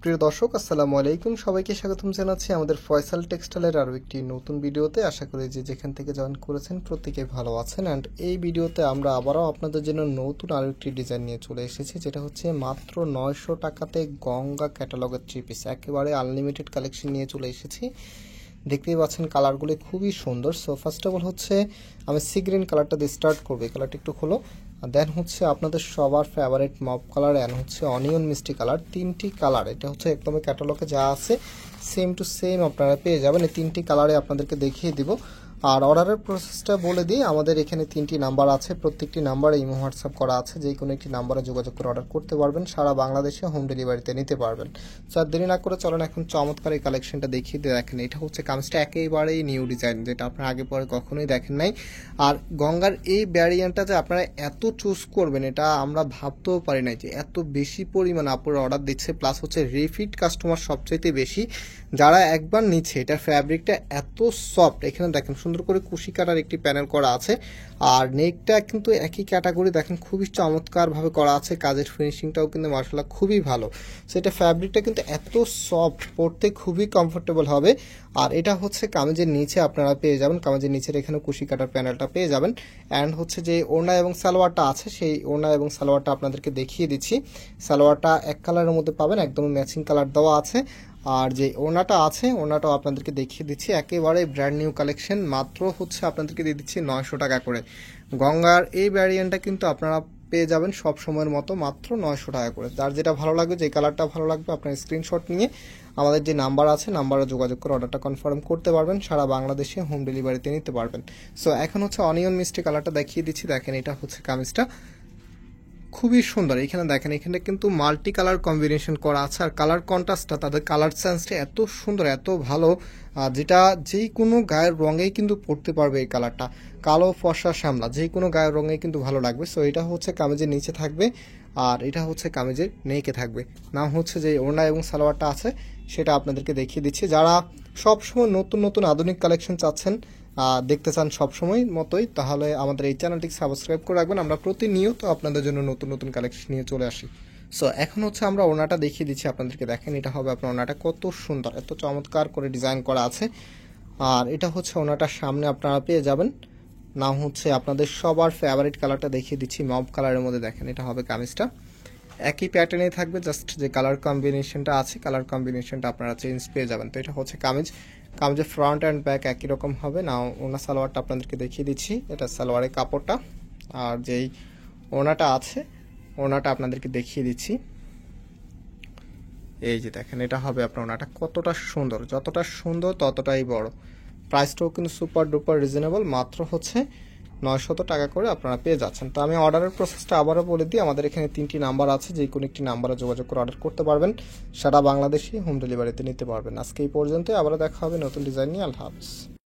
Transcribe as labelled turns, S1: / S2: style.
S1: প্রিয় দর্শক আসসালামু আলাইকুম, সবাইকে স্বাগতম জানাচ্ছি আমাদের ফয়সাল টেক্সটাইলের আরও একটি নতুন ভিডিওতে। আশা করি যে যেখান থেকে জয়েন করেছেন প্রত্যেকেই ভালো আছেন। অ্যান্ড এই ভিডিওতে আমরা আবারও আপনাদের জন্য নতুন আরও একটি ডিজাইন নিয়ে চলে এসেছি, যেটা হচ্ছে মাত্র 900 টাকাতে গঙ্গা ক্যাটালগের 3 পিস একেবারে আনলিমিটেড কালেকশন নিয়ে চলে এসেছি। দেখতেই পাচ্ছেন কালারগুলো খুবই সুন্দর। সো ফার্স্ট অফ অল হচ্ছে আমি সি গ্রিন কালারটা দিয়ে স্টার্ট করবো। এই কালারটা একটু হলো, দেন হচ্ছে আপনাদের সবার ফেভারিট মপ কালার অ্যান্ড হচ্ছে অনিয়ন মিষ্টি কালার। তিনটি কালার, এটা হচ্ছে একদম ক্যাটালগে যা আছে সেম টু সেম আপনারা পেয়ে যাবেন। এই তিনটি কালারে আপনাদেরকে দেখিয়ে দিব। আর অর্ডারের প্রসেসটা বলে দিই, আমাদের এখানে 3টি নাম্বার আছে, প্রত্যেকটি নাম্বারে ইমো হোয়াটসঅ্যাপ করা আছে, যে কোনো একটি নাম্বারে যোগাযোগ করে অর্ডার করতে পারবেন, সারা বাংলাদেশে হোম ডেলিভারিতে নিতে পারবেন। সো আর দেরি না করে চলেন এখন চমৎকার এই কালেকশনটা দেখিয়ে দিয়ে দেখেন। এটা হচ্ছে কামিজটা একেবারেই নিউ ডিজাইন, যেটা আপনারা আগে পরে কখনোই দেখেন নাই। আর গঙ্গার এই ভ্যারিয়েন্টটা যে আপনারা এত চুজ করবেন এটা আমরা ভাবতেও পারি নাই, যে এত বেশি পরিমাণ আপনারা অর্ডার দিচ্ছে, প্লাস হচ্ছে রিপিট কাস্টমার সবচাইতে বেশি, যারা একবার নিচ্ছে। এটার ফ্যাব্রিকটা এত সফট, এখানে দেখেন সুন্দর করে কুশি কাটার একটি প্যানেল করা আছে। আর নেকটা কিন্তু একই ক্যাটাগরি, দেখেন খুবই চমৎকারভাবে করা আছে, কাজের ফিনিশিংটাও কিন্তু মাশাআল্লাহ খুবই ভালো। সো এটা ফ্যাব্রিকটা কিন্তু এত সফট, পরতে খুবই কমফোর্টেবল হবে। আর এটা হচ্ছে কামিজের নিচে আপনারা পেয়ে যাবেন, কামিজের নিচের এখানে কুশি কাটার প্যানেলটা পেয়ে যাবেন। অ্যান্ড হচ্ছে যে ওড়না এবং সালোয়ারটা আছে, সেই ওড়না এবং সালোয়ারটা আপনাদেরকে দেখিয়ে দিচ্ছি। সালোয়ারটা এক কালারের মধ্যে পাবেন, একদম ম্যাচিং কালার দেওয়া আছে। আর যে ওড়নাটা আছে, ওড়নাটাও আপনাদেরকে দেখিয়ে দিচ্ছি, একেবারে ব্র্যান্ড নিউ কালেকশন। মাত্র হচ্ছে আপনাদেরকে দিয়ে দিচ্ছি 900 টাকা করে। গঙ্গার এই ভ্যারিয়েন্টটা কিন্তু আপনারা পেয়ে যাবেন সব সময়ের মতো মাত্র 900 টাকা করে। যার যেটা ভালো লাগবে, যে কালারটা ভালো লাগবে, আপনার স্ক্রিনশট নিয়ে আমাদের যে নাম্বার আছে নাম্বারে যোগাযোগ করে অর্ডারটা কনফার্ম করতে পারবেন, সারা বাংলাদেশে হোম ডেলিভারিতে নিতে পারবেন। সো এখন হচ্ছে অনিয়ন মিষ্টি কালারটা দেখিয়ে দিচ্ছি। দেখেন এটা হচ্ছে কামিজটা, খুবই সুন্দর। এখানে দেখেন, এখানে কিন্তু মাল্টি কালার কম্বিনেশন করা আছে। আর কালার কন্ট্রাস্টটা, তাদের কালার সেন্সটা এত সুন্দর, এত ভালো, যেটা যেই কোনো গায়ের রঙেই কিন্তু পড়তে পারবে। এই কালারটা কালো, ফর্সা, শ্যামলা, যেই কোনো গায়ের রঙে কিন্তু ভালো লাগবে। সো এটা হচ্ছে কামিজের নিচে থাকবে, আর এটা হচ্ছে কামিজের নেকে থাকবে। নাম হচ্ছে যে ওড়না এবং সালোয়ারটা আছে সেটা আপনাদেরকে দেখিয়ে দিচ্ছি। যারা সবসময় নতুন নতুন আধুনিক কালেকশন চাচ্ছেন, দেখতে চান সবসময় মতোই, তাহলে আমাদের এই চ্যানেলটি সাবস্ক্রাইব করে রাখবেন। আমরা প্রতিনিয়ত আপনাদের জন্য নতুন নতুন কালেকশন নিয়ে চলে আসি। সো এখন হচ্ছে আমরা ওড়নাটা দেখিয়ে দিচ্ছি আপনাদেরকে। দেখেন এটা হবে আপনার ওড়নাটা, কত সুন্দর, এত চমৎকার করে ডিজাইন করা আছে। আর এটা হচ্ছে ওড়নাটার সামনে আপনারা পেয়ে যাবেন। নাম হচ্ছে আপনাদের সবার ফেভারিট কালারটা দেখিয়ে দিচ্ছি, মব কালারের মধ্যে। দেখেন এটা হবে কামিজটা, একই প্যাটার্নেই থাকবে, জাস্ট যে কালার কম্বিনেশনটা আছে, কালার কম্বিনেশনটা আপনারা চেঞ্জ পেয়ে যাবেন। তো এটা হচ্ছে কামিজ, কামিজের ফ্রন্ট অ্যান্ড ব্যাক একই রকম হবে। না ওনা সালোয়ারটা আপনাদেরকে দেখিয়ে দিচ্ছি, এটা সালোয়ারের কাপড়টা। আর যেই ওনাটা আছে, ওনাটা আপনাদেরকে দেখিয়ে দিচ্ছি। এই যে দেখেন এটা হবে আপনার ওনাটা, কতটা সুন্দর, যতটা সুন্দর ততটাই বড়। প্রাইসটাও কিন্তু সুপার ডুপার রিজনেবল, মাত্র হচ্ছে 900 টাকা করে আপনারা পেয়ে যাচ্ছেন। তো আমি অর্ডারের প্রসেসটা আবারও বলে দিই, আমাদের এখানে 3টি নাম্বার আছে, যে কোনো একটি নাম্বারে যোগাযোগ করে অর্ডার করতে পারবেন, সারা বাংলাদেশে হোম ডেলিভারিতে নিতে পারবেন। আজকে এই পর্যন্ত, আবারও দেখা হবে নতুন ডিজাইন নিয়ে। আল্লাহ হাফেজ।